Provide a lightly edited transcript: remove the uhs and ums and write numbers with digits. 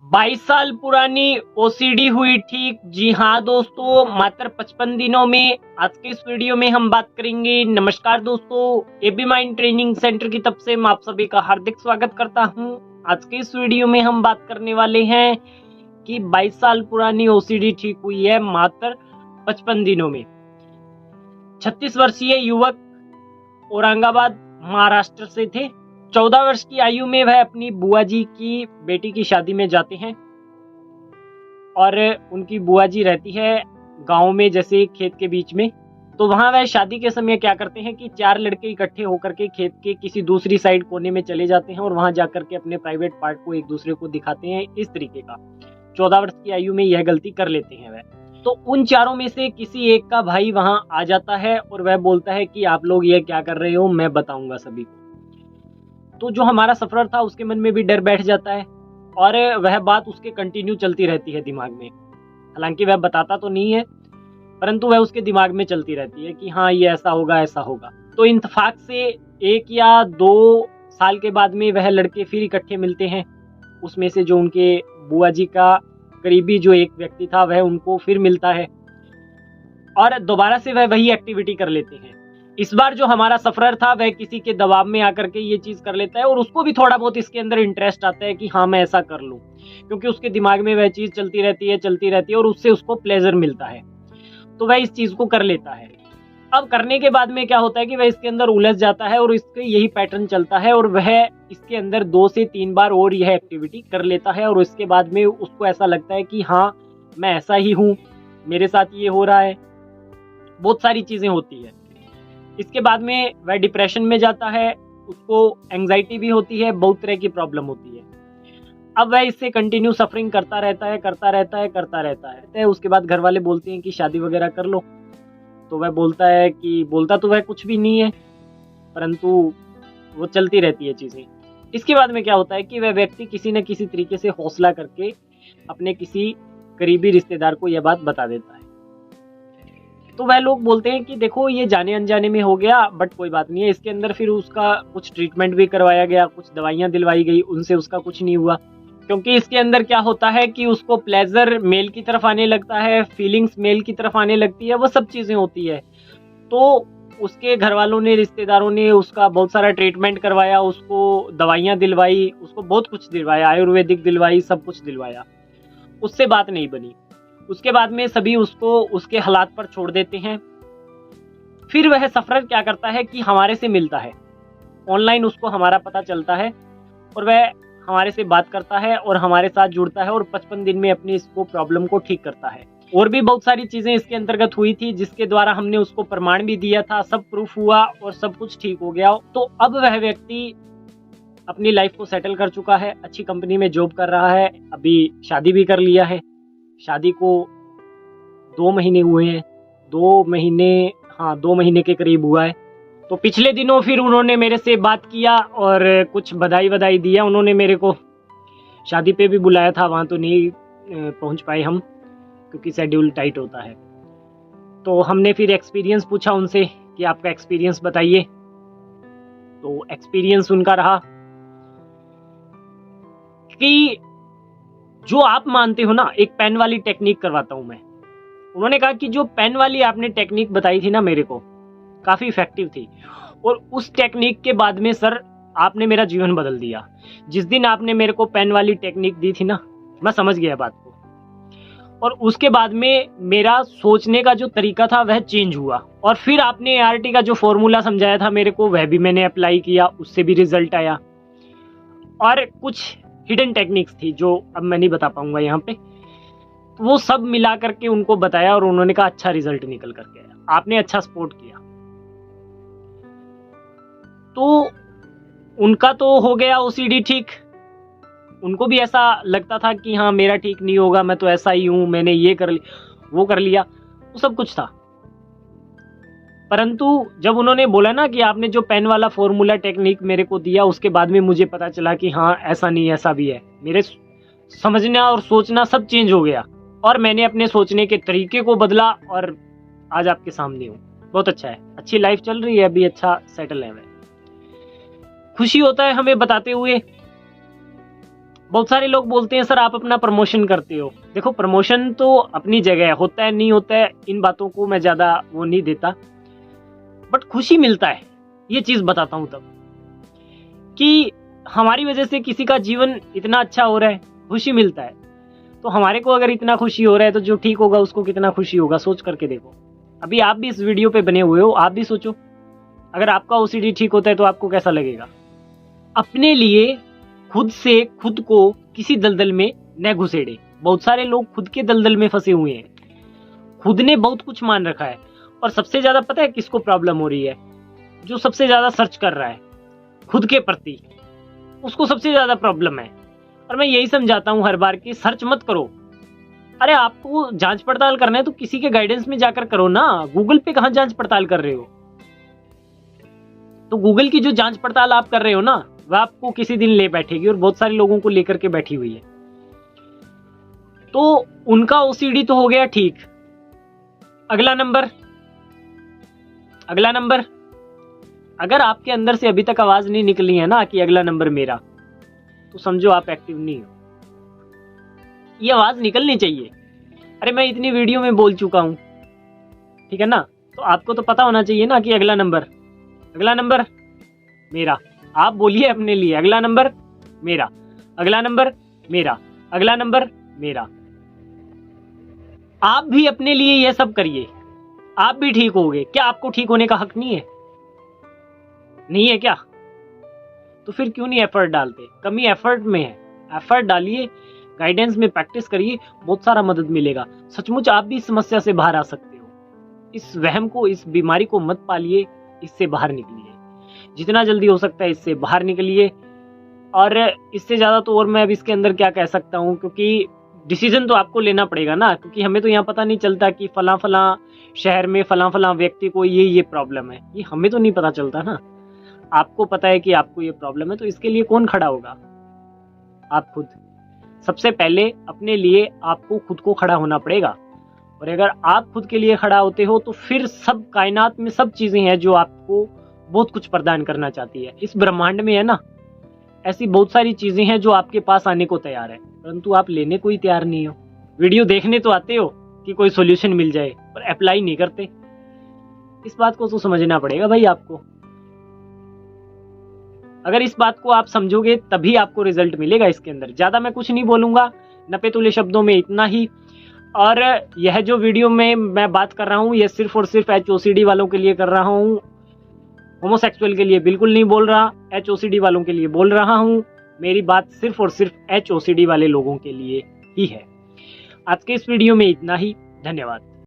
22 साल पुरानी ओसीडी हुई ठीक। जी हाँ दोस्तों, मात्र 55 दिनों में। आज के इस वीडियो में हम बात करेंगे। नमस्कार दोस्तों, एबी माइंड ट्रेनिंग सेंटर की तरफ से मैं आप सभी का हार्दिक स्वागत करता हूं। आज के इस वीडियो में हम बात करने वाले हैं कि 22 साल पुरानी ओसीडी ठीक हुई है मात्र 55 दिनों में। 36 वर्षीय युवक औरंगाबाद महाराष्ट्र से थे। 14 वर्ष की आयु में वह अपनी बुआ जी की बेटी की शादी में जाते हैं और उनकी बुआ जी रहती है गांव में, जैसे खेत के बीच में। तो वहां वह शादी के समय क्या करते हैं कि 4 लड़के इकट्ठे होकर के खेत के किसी दूसरी साइड कोने में चले जाते हैं और वहां जाकर के अपने प्राइवेट पार्ट को एक दूसरे को दिखाते हैं। इस तरीके का 14 वर्ष की आयु में यह गलती कर लेते हैं वह। तो उन चारों में से किसी एक का भाई वहां आ जाता है और वह बोलता है कि आप लोग ये क्या कर रहे हो, मैं बताऊंगा सभी को। तो जो हमारा सफरर था उसके मन में भी डर बैठ जाता है और वह बात उसके कंटिन्यू चलती रहती है दिमाग में। हालांकि वह बताता तो नहीं है, परंतु वह उसके दिमाग में चलती रहती है कि हाँ ये ऐसा होगा ऐसा होगा। तो इत्तेफाक से 1 या 2 साल के बाद में वह लड़के फिर इकट्ठे मिलते हैं। उसमें से जो उनके बुआ जी का करीबी जो एक व्यक्ति था वह उनको फिर मिलता है और दोबारा से वह वही एक्टिविटी कर लेते हैं। इस बार जो हमारा सफरर था वह किसी के दबाव में आकर के ये चीज कर लेता है और उसको भी थोड़ा बहुत इसके अंदर इंटरेस्ट आता है कि हाँ मैं ऐसा कर लूं, क्योंकि उसके दिमाग में वह चीज चलती रहती है और उससे उसको प्लेजर मिलता है। तो वह इस चीज को कर लेता है। अब करने के बाद में क्या होता है कि वह इसके अंदर उलझ जाता है और इसके यही पैटर्न चलता है और वह इसके अंदर 2 से 3 बार और यह एक्टिविटी कर लेता है और उसके बाद में उसको ऐसा लगता है कि हाँ मैं ऐसा ही हूँ, मेरे साथ ये हो रहा है। बहुत सारी चीजें होती है। इसके बाद में वह डिप्रेशन में जाता है, उसको एंजाइटी भी होती है, बहुत तरह की प्रॉब्लम होती है। अब वह इससे कंटिन्यू सफरिंग करता रहता है। उसके बाद घर वाले बोलते हैं कि शादी वगैरह कर लो। तो वह बोलता तो वह कुछ भी नहीं है, परंतु वो चलती रहती है चीजें। इसके बाद में क्या होता है कि वह व्यक्ति किसी न किसी तरीके से हौसला करके अपने किसी करीबी रिश्तेदार को यह बात बता देता है। तो वह लोग बोलते हैं कि देखो ये जाने अनजाने में हो गया, बट कोई बात नहीं है। इसके अंदर फिर उसका कुछ ट्रीटमेंट भी करवाया गया, कुछ दवाइयां दिलवाई गई, उनसे उसका कुछ नहीं हुआ। क्योंकि इसके अंदर क्या होता है कि उसको प्लेजर मेल की तरफ आने लगता है, फीलिंग्स मेल की तरफ आने लगती है, वो सब चीजें होती है। तो उसके घर वालों ने, रिश्तेदारों ने उसका बहुत सारा ट्रीटमेंट करवाया, उसको दवाइयां दिलवाई, उसको बहुत कुछ दिलवाया, आयुर्वेदिक दिलवाई, सब कुछ दिलवाया, उससे बात नहीं बनी। उसके बाद में सभी उसको उसके हालात पर छोड़ देते हैं। फिर वह सफरर क्या करता है कि हमारे से मिलता है, ऑनलाइन उसको हमारा पता चलता है और वह हमारे से बात करता है और हमारे साथ जुड़ता है और 55 दिन में अपनी इसको प्रॉब्लम को ठीक करता है। और भी बहुत सारी चीजें इसके अंतर्गत हुई थी जिसके द्वारा हमने उसको प्रमाण भी दिया था, सब प्रूफ हुआ और सब कुछ ठीक हो गया। तो अब वह व्यक्ति अपनी लाइफ को सेटल कर चुका है, अच्छी कंपनी में जॉब कर रहा है, अभी शादी भी कर लिया है। शादी को 2 महीने हुए हैं, 2 महीने के करीब हुआ है। तो पिछले दिनों फिर उन्होंने मेरे से बात किया और कुछ बधाई दिया। उन्होंने मेरे को शादी पे भी बुलाया था, वहाँ तो नहीं पहुँच पाए हम क्योंकि शेड्यूल टाइट होता है। तो हमने फिर एक्सपीरियंस पूछा उनसे कि आपका एक्सपीरियंस बताइए। तो एक्सपीरियंस उनका रहा कि जो आप मानते हो ना, एक पेन वाली टेक्निक करवाता हूं मैं। उन्होंने कहा कि जो पेन वाली आपने टेक्निक बताई थी ना मेरे को, काफी इफेक्टिव थी और उस टेक्निक के बाद में सर आपने मेरा जीवन बदल दिया। जिस दिन आपने मेरे को पेन वाली टेक्निक दी थी ना, मैं समझ गया बात को और उसके बाद में मेरा सोचने का जो तरीका था वह चेंज हुआ। और फिर आपने ART का जो फॉर्मूला समझाया था मेरे को, वह भी मैंने अप्लाई किया, उससे भी रिजल्ट आया। और कुछ हिडन टेक्निक्स थी जो अब मैं नहीं बता पाऊंगा यहाँ पे, तो वो सब मिला करके उनको बताया और उन्होंने कहा अच्छा रिजल्ट निकल करके आया, आपने अच्छा सपोर्ट किया। तो उनका तो हो गया OCD ठीक। उनको भी ऐसा लगता था कि हाँ मेरा ठीक नहीं होगा, मैं तो ऐसा ही हूं, मैंने ये कर लिया वो कर लिया, वो सब कुछ था। परंतु जब उन्होंने बोला ना कि आपने जो पेन वाला फॉर्मूला टेक्निक मेरे को दिया, उसके बाद में मुझे पता चला कि हाँ ऐसा नहीं ऐसा भी है। मेरे समझना और सोचना सब चेंज हो गया और मैंने अपने सोचने के तरीके को बदला और आज आपके सामने हूँ। बहुत अच्छा है, अच्छी लाइफ चल रही है, अभी अच्छा सेटल है। खुशी होता है हमें बताते हुए बहुत सारे लोग बोलते हैं सर आप अपना प्रमोशन करते हो। देखो प्रमोशन तो अपनी जगह होता है, नहीं होता है, इन बातों को मैं ज़्यादा वो नहीं देता, बट खुशी मिलता है, ये चीज़ बताता हूँ तब कि हमारी वजह से किसी का जीवन इतना अच्छा हो रहा है, खुशी मिलता है। तो हमारे को अगर इतना खुशी हो रहा है तो जो ठीक होगा उसको कितना खुशी होगा, सोच करके देखो। अभी आप भी इस वीडियो पे बने हुए हो, आप भी सोचो अगर आपका ओसीडी ठीक होता है तो आपको कैसा लगेगा। अपने लिए खुद से खुद को किसी दलदल में न घुसेड़े। बहुत सारे लोग खुद के दलदल में फंसे हुए हैं, खुद ने बहुत कुछ मान रखा है। और सबसे ज्यादा पता है किसको प्रॉब्लम हो रही है? जो सबसे ज्यादा सर्च कर रहा है खुद के प्रति, उसको सबसे ज्यादा प्रॉब्लम है। और मैं यही समझाता हूं हर बार कि सर्च मत करो। अरे आपको जांच पड़ताल करना है तो किसी के गाइडेंस में जाकर करो ना। गूगल पे कहां जांच पड़ताल कर रहे हो? तो गूगल की जो जांच पड़ताल आप कर रहे हो ना, वह आपको किसी दिन ले बैठेगी, और बहुत सारे लोगों को लेकर के बैठी हुई है। तो उनका ओसीडी तो हो गया ठीक। अगला नंबर, अगर आपके अंदर से अभी तक आवाज नहीं निकली है ना कि अगला नंबर मेरा, तो समझो आप एक्टिव नहीं हो। ये आवाज निकलनी चाहिए। अरे मैं इतनी वीडियो में बोल चुका हूं, ठीक है ना, तो आपको तो पता होना चाहिए ना कि अगला नंबर मेरा। आप बोलिए अपने लिए, अगला नंबर मेरा, अगला नंबर मेरा, अगला नंबर मेरा। आप भी अपने लिए यह सब करिए, आप भी ठीक होगे। क्या आपको ठीक होने का हक नहीं है? नहीं है क्या? तो फिर क्यों नहीं एफर्ट डालते? कमी एफर्ट में है। एफर्ट डालिए, गाइडेंस में प्रैक्टिस करिए, बहुत सारा मदद मिलेगा। सचमुच आप भी इस समस्या से बाहर आ सकते हो। इस वहम को, इस बीमारी को मत पालिए, इससे बाहर निकलिए। जितना जल्दी हो सकता है इससे बाहर निकलिए। और इससे ज्यादा तो और मैं अब इसके अंदर क्या कह सकता हूँ, क्योंकि डिसीजन तो आपको लेना पड़ेगा ना। क्योंकि हमें तो यहाँ पता नहीं चलता कि फला शहर में फला व्यक्ति को ये प्रॉब्लम है, ये हमें तो नहीं पता चलता ना। आपको पता है कि आपको ये प्रॉब्लम है, तो इसके लिए कौन खड़ा होगा? आप खुद। सबसे पहले अपने लिए आपको खुद को खड़ा होना पड़ेगा। और अगर आप खुद के लिए खड़ा होते हो तो फिर सब कायनात में सब चीजें हैं जो आपको बहुत कुछ प्रदान करना चाहती है। इस ब्रह्मांड में है ना, ऐसी बहुत सारी चीजें हैं जो आपके पास आने को तैयार है, परंतु आप लेने को ही तैयार नहीं हो। वीडियो देखने तो आते हो कि कोई सॉल्यूशन मिल जाए, पर अप्लाई नहीं करते। इस बात को तो समझना पड़ेगा भाई आपको। अगर इस बात को आप समझोगे तभी आपको रिजल्ट मिलेगा। इसके अंदर ज्यादा मैं कुछ नहीं बोलूंगा, नपे तुले शब्दों में इतना ही। और यह जो वीडियो में मैं बात कर रहा हूँ, यह सिर्फ और सिर्फ HOCD वालों के लिए कर रहा हूँ। होमोसेक्सुअल के लिए बिल्कुल नहीं बोल रहा, HOCD वालों के लिए बोल रहा हूँ। मेरी बात सिर्फ और सिर्फ HOCD वाले लोगों के लिए ही है। आज के इस वीडियो में इतना ही। धन्यवाद।